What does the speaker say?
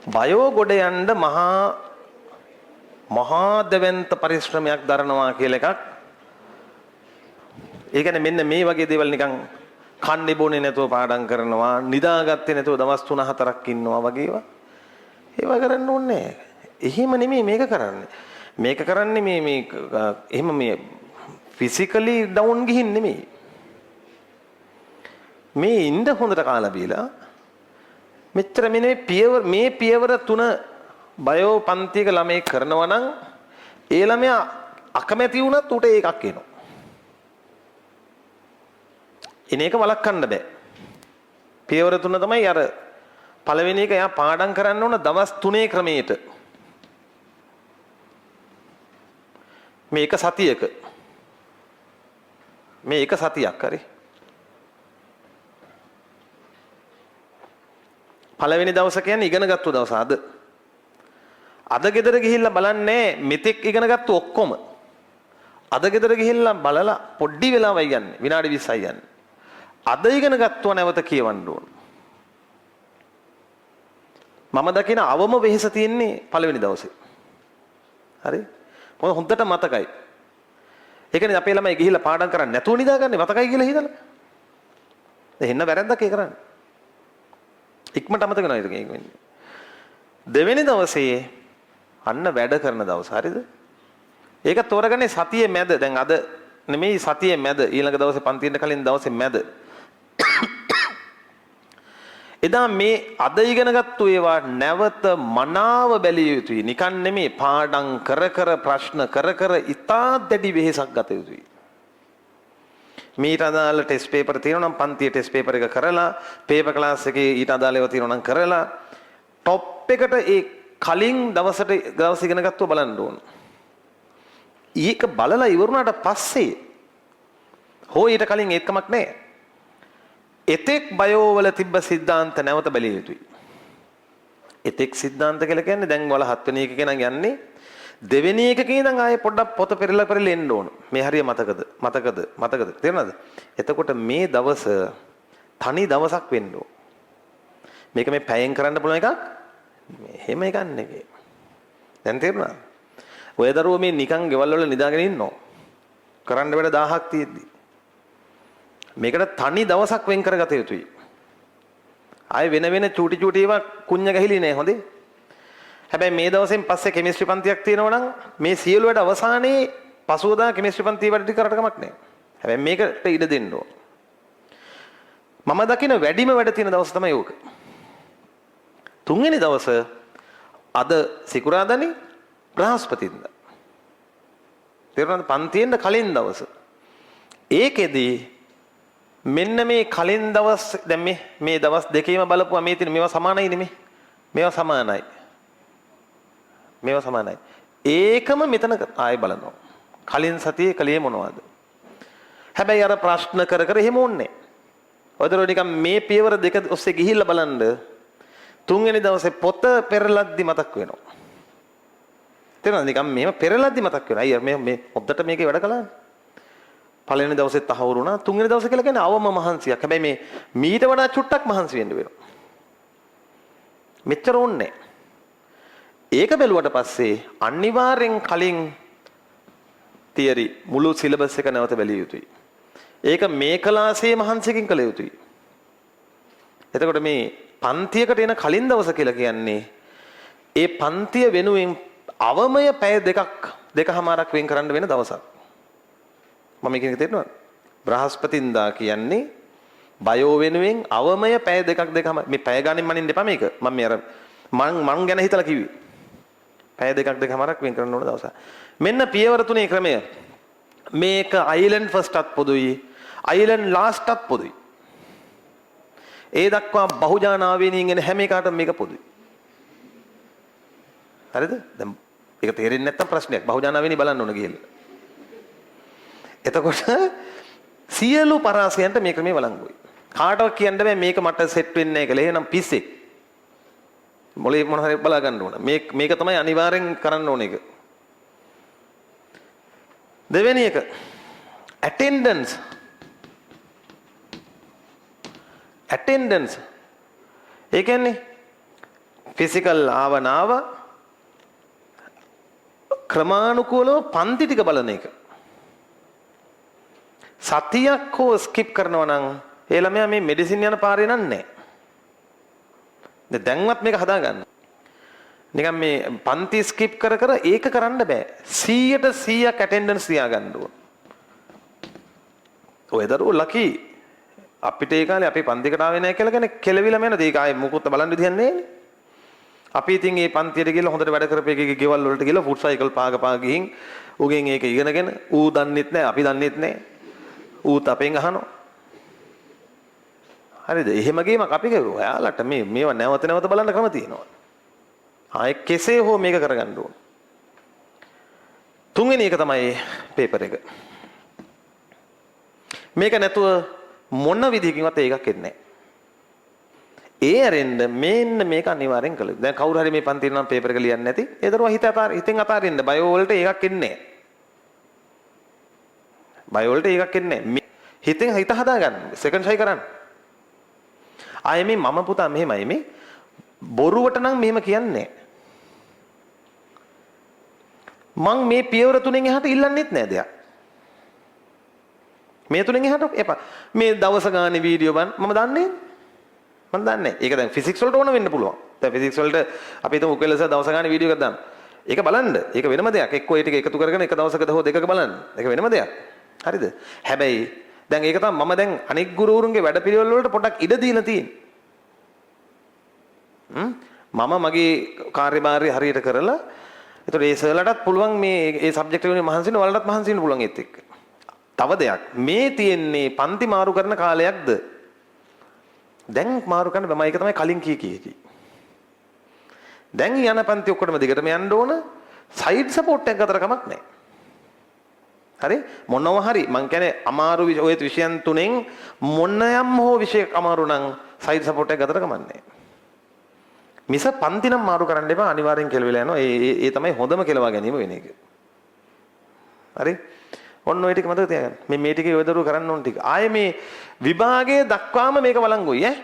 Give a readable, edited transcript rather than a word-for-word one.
Bio ගොඩ යන්න මහා දෙවන්ත පරිශ්‍රමයක් දරනවා කියලා එකක්. ඒ කියන්නේ මෙන්න මේ වගේ දේවල් නිකන් කන්නේ බොන්නේ නැතුව පාඩම් කරනවා, නිදාගත්තේ නැතුව දවස් 3-4ක් ඉන්නවා වගේ ඒවා. ඒවා කරන්න ඕනේ නැහැ. එහෙම නෙමෙයි මේක කරන්නේ. මේක කරන්නේ මේ එහෙම මේ ෆිසිකලි ඩවුන් ගිහින් නෙමෙයි. මේ ඉන්න හොඳට කාලා බීලා මෙච්චර මේ පියවර 3 බයෝ පන්තියක ළමයි කරනවා නම් ඒ ළමයා අකමැති වුණත් උට ඒකක් එනවා. ඉන එක වළක්වන්න බෑ. පියවර 3 තමයි අර පළවෙනි එක එයා පාඩම් කරන්න ඕන දවස් 3 ක්‍රමයට. මේක සතියක. මේක සතියක් හරි. පළවෙනි දවස කියන්නේ ඉගෙනගත්තු දවස අද. අද ගෙදර ගිහිල්ලා බලන්නේ මෙතෙක් ඉගෙනගත්තු ඔක්කොම. අද ගෙදර ගිහිල්ලා බලලා පොඩ්ඩි වෙලාවයි යන්නේ විනාඩි 20යි යන්නේ. අද ඉගෙනගත්තුව නැවත කියවන්න ඕන. මම දකින අවම වෙහෙස තියෙන්නේ පළවෙනි දවසේ. හරි? මොකද හොඳට මතකයි. ඒ කියන්නේ අපේ ළමයි ගිහිල්ලා පාඩම් කරන්නේ නැතුව නිදාගන්නේ මතකයි කියලා හිතලා. එහෙන්න වැරද්දක් ඒ කරන්නේ. ඉක්මනට අමතක වෙනවා ඒක වෙන්නේ. දෙවෙනි දවසේ අන්න වැඩ කරන දවස හරිද? ඒක තෝරගන්නේ සතියේ මැද. දැන් අද නෙමෙයි සතියේ මැද. ඊළඟ දවසේ පන්තියට කලින් දවසේ මැද. එදා මේ අද ඉගෙනගත්තු ඒවා නැවත මනාව බැලිය යුතුයි. නිකන් නෙමෙයි පාඩම් කර ප්‍රශ්න කර ඉතා දැඩි වෙහෙසක් ගත යුතුයි. මීට අදාළ ටෙස්ට් පේපර් තියෙනවා නම් පන්තියේ ටෙස්ට් පේපර් එක කරලා පේපර් ක්ලාස් එකේ ඊට අදාළ ඒවා තියෙනවා නම් කරලා টොප් එකට ඒ කලින් දවස් ඉගෙන ගත්තව බලන්න ඕන. ඊක බලලා ඉවරුණාට පස්සේ හෝ ඊට කලින් ඒකමක් නැහැ. එතෙක් බයෝ වල තිබ්බ સિદ્ધාන්ත නැවත බැලිය යුතුයි. එතෙක් સિદ્ધාන්ත කියලා කියන්නේ දැන් වල 7 වෙනි එක කෙනා යන්නේ දෙවෙනි එකකින් ඉඳන් ආයේ පොඩ්ඩක් පොත පෙරලා එන්න ඕන. මේ හරිය මතකද? තේරෙනවද? එතකොට මේ දවස තනි දවසක් වෙන්න ඕන. මේක මේ පැයෙන් කරන්න පුළුවන් එකක් එහෙම එකක් නෙවෙයි. දැන් තේරුණාද? ඔය දරුවෝ මේ නිකන් ගෙවල් වල නිදාගෙන ඉන්නෝ. කරන්න බෑ 1000ක් තියෙද්දි. මේකට තනි දවසක් වෙන් කරගත යුතුයි. ආයේ වෙන චූටි ඒවා කුඤ්ඤ ගහිලි නෑ හොඳේ. හැබැයි මේ දවසෙන් පස්සේ කෙමිස්ට්‍රි පන්තියක් තියෙනවා නම් මේ සියලු වැඩ අවසානයේ පසුවදා කෙමිස්ට්‍රි පන්තිය වැඩ ටික කරට කමක් නැහැ. හැබැයි මේකට ඉඩ දෙන්න ඕන. මම දකින වැඩිම වැඩ තියෙන දවස තමයි ඕක. තුන්වෙනි දවස අද සිකුරාදානේ බ්‍රහස්පතින්දා. තේරුණාද? පන්තියෙන් කලින් දවස. ඒකෙදි මෙන්න මේ කලින් දවස් දැන් මේ දවස් දෙකේම බලපුවා මේ තියෙන මේවා සමානයි නෙමෙයි. මේවා සමානයි. මේවා සමානයි. ඒකම මෙතන ආයෙ බලනවා. කලින් සතියේ කලේ මොනවද? හැබැයි අර ප්‍රශ්න කර එහෙම ඕනේ. ඔයදරෝ නිකන් මේ පියවර දෙක ඔස්සේ ගිහිල්ලා බලන්න තුන්වෙනි දවසේ පොත පෙරලද්දි මතක් වෙනවා. තේරෙනවද? නිකන් මේව පෙරලද්දි මතක් වෙනවා. අයියා මේ හොද්දට මේකේ වැඩ කළානේ. පළවෙනි දවසේ තහවුරු වුණා. තුන්වෙනි දවසේ කියලා කියන්නේ අවම මහන්සියක්. හැබැයි මේ මීට වඩා චුට්ටක් මහන්සි වෙන්න වෙනවා. මෙච්චර ඕනේ. ඒක බැලුවට පස්සේ අනිවාර්යෙන් කලින් තියරි මුළු සිලබස් එක නැවත බැලිය යුතුයි. ඒක මේ ක්ලාසේ මහන්සියකින් කළ යුතුයි. එතකොට මේ පන්තියකට එන කලින් දවස කියලා කියන්නේ ඒ පන්තිය වෙනුවෙන් අවමය පැය දෙකමාරක් වෙන් කරන්න වෙන දවසක්. මම මේක තේරෙනවද? බ්‍රහස්පතින්දා කියන්නේ බයෝ වෙනුවෙන් අවමය පැය දෙකම මේ පැය ගානින් මනින්න එපා මේක. මම මේ අර මං ගැන හිතලා කිව්වේ. පැය දෙකමාරක් වෙන් කරන්න ඕන දවසක්. මෙන්න පියවර 3 ක්‍රමය. මේක අයිලන්ඩ් ෆස්ට්ටත් පොදුයි, අයිලන්ඩ් ලාස්ට්ටත් පොදුයි. ඒ දක්වා බහුජානාවේනින් එන හැම එකකටම මේක පොදුයි. හරිද? දැන් ඒක තේරෙන්නේ නැත්තම් ප්‍රශ්නයක්. බහුජානාවේනි බලන්න ඕන ගිහලා. එතකොට සියලු පරාසයන්ට මේ ක්‍රමේ වළංගුයි. කාටවත් කියන්න බෑ මේක මට සෙට් වෙන්නේ නැහැ කියලා. එහෙනම් පිස්සෙක්. මොලේ මොන හරි බලා ගන්න ඕන. මේක තමයි අනිවාර්යෙන් කරන්න ඕන එක. දෙවෙනි එක attendance. ඒ කියන්නේ ෆිසිකල් ආවනාව ක්‍රමානුකූලව පන්ති ටික බලන එක. සතියක් හෝ ස්කිප් කරනවා නම් ඒ ළමයා මේ මෙඩිසින් යන පාරේ නන්නේ. දැන්වත් මේක හදාගන්න. නිකන් මේ පන්ති ස්කිප් කර කර ඒක කරන්න බෑ. 100% ඇටෙන්ඩන්ස් තියාගන්න ඕන. ඔය දරුවෝ ලකි. අපිට ඒ කාලේ අපි පන්තිකට ආවේ නැහැ කියලා කෙනෙක් කෙලවිලම යනද ඒක ආයේ මොකුත් බලන්න විදියක් නැහැ. අපි ඉතින් මේ පන්තියට ගිහලා හොඳට වැඩ කරපේකේ ගෙවල් වලට ගිහලා ෆුට් සයිකල් පාග ගිහින් උගෙන් ඒක ඉගෙනගෙන ඌ දන්නෙත් නැහැ අපි දන්නෙත් නැහැ. ඌත් අපෙන් අහනවා. හරිද? එහෙම ගේමක් අපි කරුවා. ඔයාලට මේවා නැවත නැවත බලන්න ක්‍රම තියෙනවා. ආයේ කෙසේ හෝ මේක කරගන්න ඕන. තුන්වෙනි එක තමයි පේපර් එක. මේක නැතුව මොන විදිහකින්වත් ඒකක් එන්නේ නැහැ. ඒ අරින්න මේන්න මේක අනිවාර්යෙන් කළ යුතුයි. දැන් කවුරු හරි මේ පන්තිේ නම් පේපර් එක ලියන්නේ නැති. ඒ දරුවා හිතෙන් අතාරින්න. බයෝ වලට ඒකක් එන්නේ නැහැ. බයෝ වලට ඒකක් එන්නේ නැහැ. හිතෙන් හිත හදාගන්න. සෙකන්ඩ් ෂයි කරන්න. ආයේ මේ මම පුතා මෙහෙමයි මේ බොරුවට නම් මෙහෙම කියන්නේ මං මේ පියවර තුනෙන් එහාට ඉල්ලන්නෙත් නෑ දෙයක්. මේ තුනෙන් එහාට එපා. මේ දවස ගානේ වීඩියෝ බලන්න මම දන්නේ. මම දන්නේ. ඒක දැන් ෆිසික්ස් වලට ඕන වෙන්න පුළුවන්. දැන් ෆිසික්ස් වලට අපි හිතමු උකලස දවස ගානේ වීඩියෝ එකක් දාන්න. ඒක බලන්න. ඒක වෙනම දෙයක්. එක්කෝ ඒ ටික එකතු කරගෙන එක දවසකද හෝ දෙකක බලන්න. ඒක වෙනම දෙයක්. හරිද? හැබැයි දැන් ඒක තමයි මම දැන් අනෙක් ගුරුවරුන්ගේ වැඩ පිළිවෙල වලට පොඩ්ඩක් ඉඩ දීලා තියෙන්නේ. මම මගේ කාර්යභාරය හරියට කරලා ඒතර ඒ සර්ලටත් පුළුවන් මේ ඒ සබ්ජෙක්ට් එකේ මහන්සි වෙන වලටත් මහන්සි වෙන්න පුළුවන් ඒත් එක්ක. තව දෙයක් මේ තියෙන්නේ පන්ති මාරු කරන කාලයක්ද? දැන් මාරු කරන්න බෑ. ඒක තමයි කලින් කී. දැන් යන පන්ති ඔක්කොටම දිගටම යන්න ඕන. සයිඩ් සපෝට් එකක් අතර කමක් නැහැ. හරි මොනවා හරි මං කියන්නේ අමාරු ඔය විෂයන් තුනෙන් මොනයම් හෝ විෂයක් අමාරු නම් සයිඩ් සපෝට් එකක් අතර කමක් නැහැ. මිස පන්ති නම් මාරු කරන්න එපා අනිවාර්යෙන් කෙලවිලා යනවා. ඒ තමයි හොඳම කෙලවා ගැනීම වෙන එක. හරි? ඔන්න ඔය ටික මතක තියාගන්න. මේ ටිකේ ඔය දරුවෝ කරන්න ඕන ටික. ආයේ මේ විභාගයේ දක්වාම මේක වළංගුයි ඈ.